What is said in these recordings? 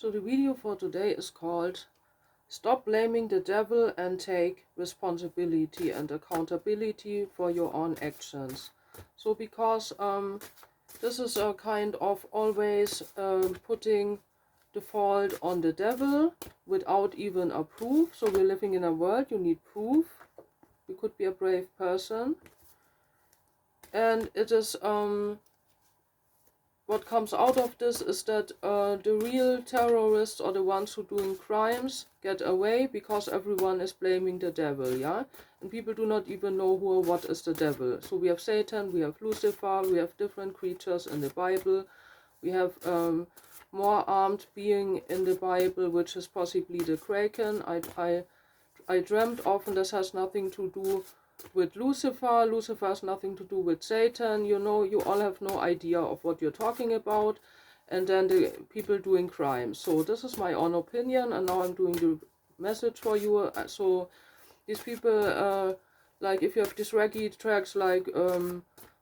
So the video for today is called Stop Blaming the Devil and Take Responsibility and Accountability for Your Own Actions. So because this is a kind of always putting the fault on the devil without even a proof. So we're living in a world, you need proof. You could be a brave person. And it is what comes out of this is that the real terrorists or the ones who doing crimes get away because everyone is blaming the devil, yeah? And people do not even know who or what is the devil. So we have Satan, we have Lucifer, we have different creatures in the Bible. We have more armed being in the Bible, which is possibly the Kraken. I dreamt often this has nothing to do with Lucifer. Lucifer has nothing to do with Satan. You know, you all have no idea of what you're talking about. And then the people doing crimes. So this is my own opinion, and now I'm doing the message for you. So these people, like if you have these reggae tracks like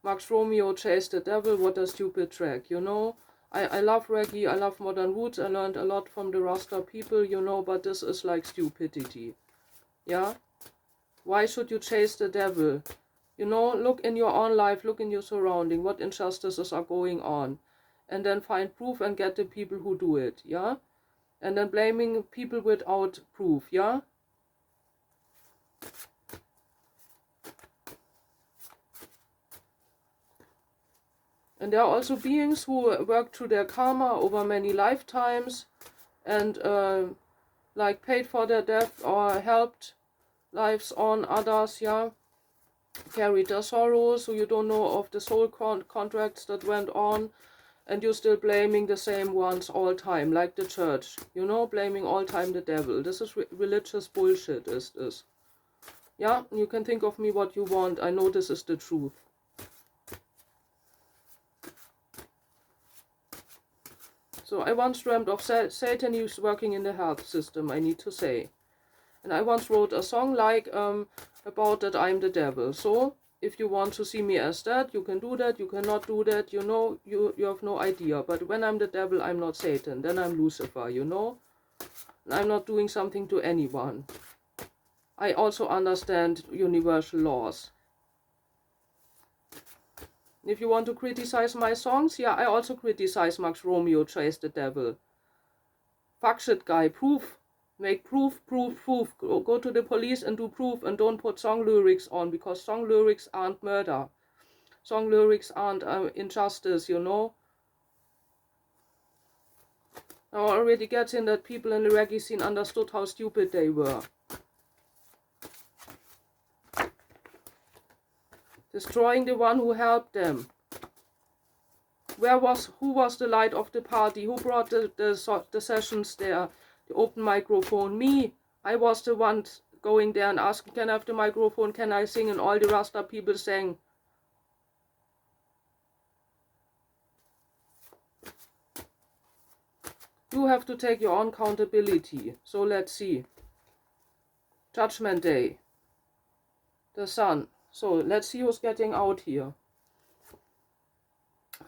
Max Romeo Chase the Devil, what a stupid track, you know. I love reggae, I love modern roots, I learned a lot from the Rasta people, you know, but this is like stupidity. Yeah? Why should you chase the devil? You know, look in your own life, look in your surrounding, what injustices are going on. And then find proof and get the people who do it, yeah? And then blaming people without proof, yeah? And there are also beings who work through their karma over many lifetimes and like paid for their death or helped lives on others, yeah, carried their sorrow, so you don't know of the soul contracts that went on, and you're still blaming the same ones all time, like the church, you know, blaming all time the devil. This is religious bullshit, is this. Yeah, you can think of me what you want, I know this is the truth. So I once dreamt of Satan who's working in the health system, I need to say. And I once wrote a song like about that I'm the devil. So if you want to see me as that, you can do that, you cannot do that, you know, you have no idea. But when I'm the devil, I'm not Satan, then I'm Lucifer, you know. And I'm not doing something to anyone. I also understand universal laws. If you want to criticize my songs, yeah, I also criticize Max Romeo Chase the Devil. Fuck shit guy, proof. Make proof. Go to the police and do proof, and don't put song lyrics on, because song lyrics aren't murder. Song lyrics aren't injustice, you know. I already get in that people in the reggae scene understood how stupid they were. Destroying the one who helped them. Who was the light of the party? Who brought the sessions there? The open microphone? Me. I was the one going there and asking, can I have the microphone? Can I sing? And all the Rasta people sang. You have to take your own accountability. So let's see. Judgment Day. The sun. So let's see who's getting out here.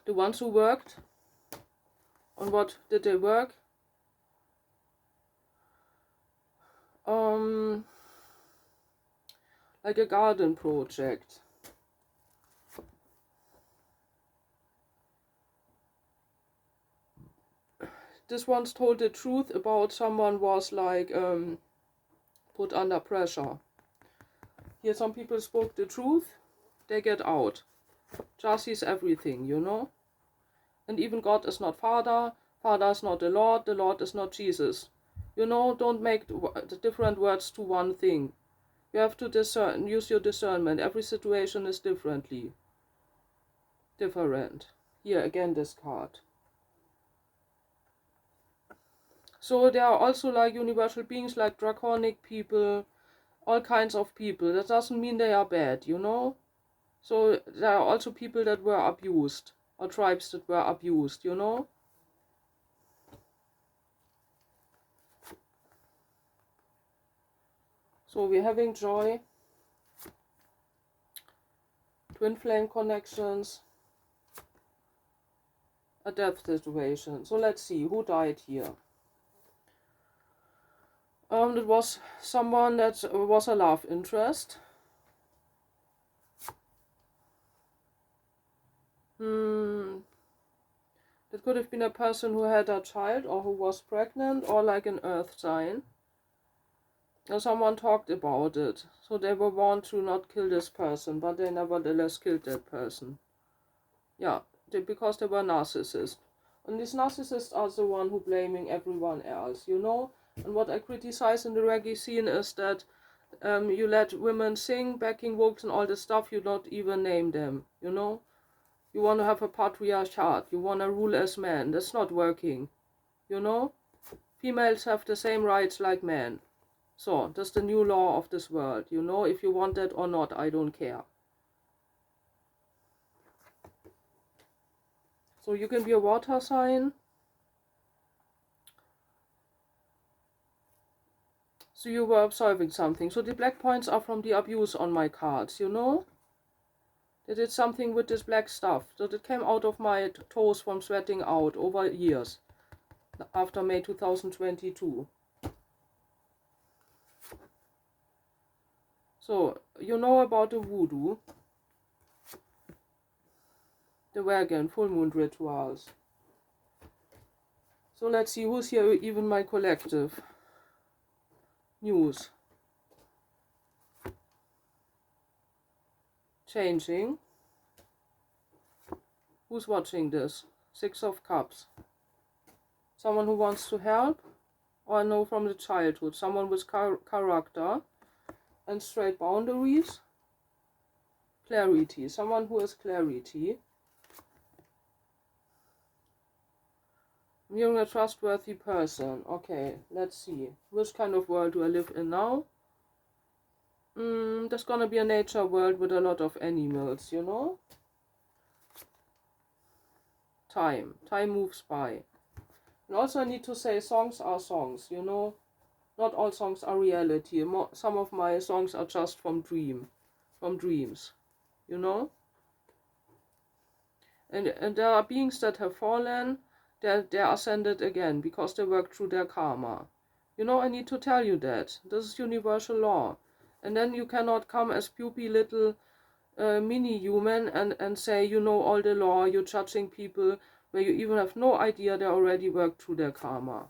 The ones who worked. On what did they work? Like a garden project. This one's told the truth about someone was like put under pressure. Here some people spoke the truth, they get out. Just is everything, you know. And even God is not Father, Father is not the Lord is not Jesus. You know, don't make the different words to one thing. You have to discern, use your discernment. Every situation is different. Here again this card. So there are also like universal beings, like draconic people, all kinds of people. That doesn't mean they are bad, you know. So there are also people that were abused, or tribes that were abused, you know. So we're having joy, twin flame connections, a death situation. So let's see, who died here? It was someone that was a love interest. That could have been a person who had a child or who was pregnant, or like an earth sign. And someone talked about it, so they were warned to not kill this person, but they nevertheless killed that person. Yeah, because they were narcissists. And these narcissists are the one who blaming everyone else, you know? And what I criticize in the reggae scene is that you let women sing, backing vocals and all this stuff, you don't even name them, you know? You want to have a patriarchat, you want to rule as men. That's not working, you know? Females have the same rights like men. So, that's the new law of this world, you know? If you want that or not, I don't care. So you can be a water sign. So you were observing something. So the black points are from the abuse on my cards, you know? They did something with this black stuff. So it came out of my toes from sweating out over years. After May 2022. So, you know about the voodoo. The wagon, full moon rituals. So let's see who's here, even my collective. News. Changing. Who's watching this? Six of Cups. Someone who wants to help? Or no, from the childhood. Someone with character and straight boundaries. Clarity. Someone who has clarity. Being a trustworthy person. Okay, let's see. Which kind of world do I live in now? There's gonna be a nature world with a lot of animals, you know? Time. Time moves by. And also I need to say songs are songs, you know? Not all songs are reality. Some of my songs are just from dreams, you know? And there are beings that have fallen, they are ascended again because they work through their karma. You know, I need to tell you that. This is universal law. And then you cannot come as puppy little mini-human and say you know all the law, you're judging people where you even have no idea they already worked through their karma.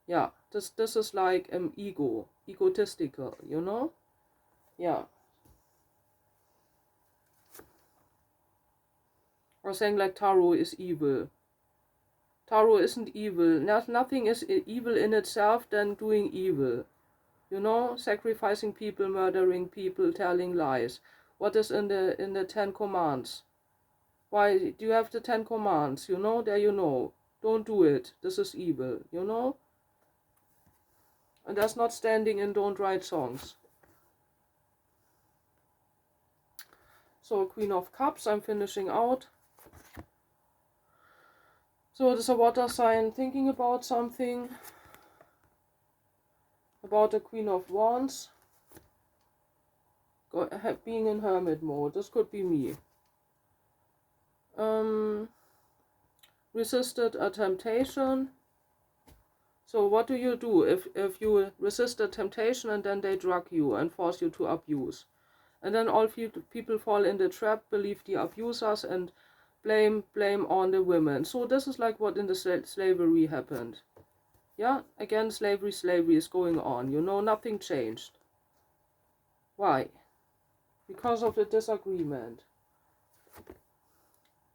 Yeah, this is like egotistical, you know? Yeah. Or saying like tarot is evil. Tarot isn't evil. Nothing is evil in itself than doing evil. You know, sacrificing people, murdering people, telling lies. What is in the 10 Commands? Why do you have the 10 Commands? You know, there you know. Don't do it. This is evil, you know? And that's not standing in don't write songs. So, Queen of Cups, I'm finishing out. So, it is a water sign thinking about something. About the Queen of Wands. Being in hermit mode. This could be me. Resisted a temptation. So what do you do if you resist a temptation and then they drug you and force you to abuse? And then all people fall in the trap, believe the abusers and blame on the women. So this is like what in the slavery happened. Yeah, again slavery is going on. You know, nothing changed. Why? Because of the disagreement.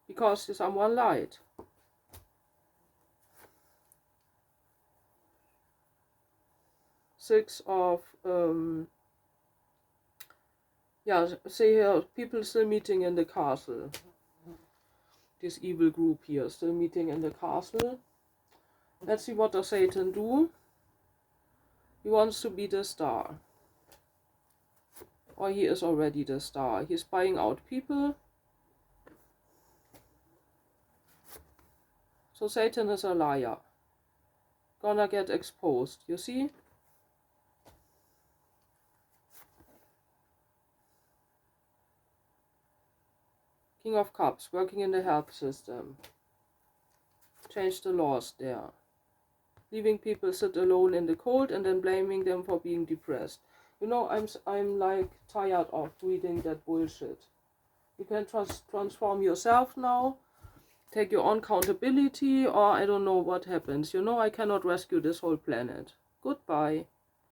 Because someone lied. Six of yeah, say here people still meeting in the castle. This evil group here still meeting in the castle. Let's see what does Satan do. He wants to be the star. Or he is already the star. He's spying out people. So Satan is a liar. Gonna get exposed, you see? King of Cups, working in the health system. Change the laws there. leaving people sit alone in the cold and then blaming them for being depressed. You know, I'm like tired of reading that bullshit. You can transform yourself now, take your own accountability, or I don't know what happens. You know, I cannot rescue this whole planet. Goodbye.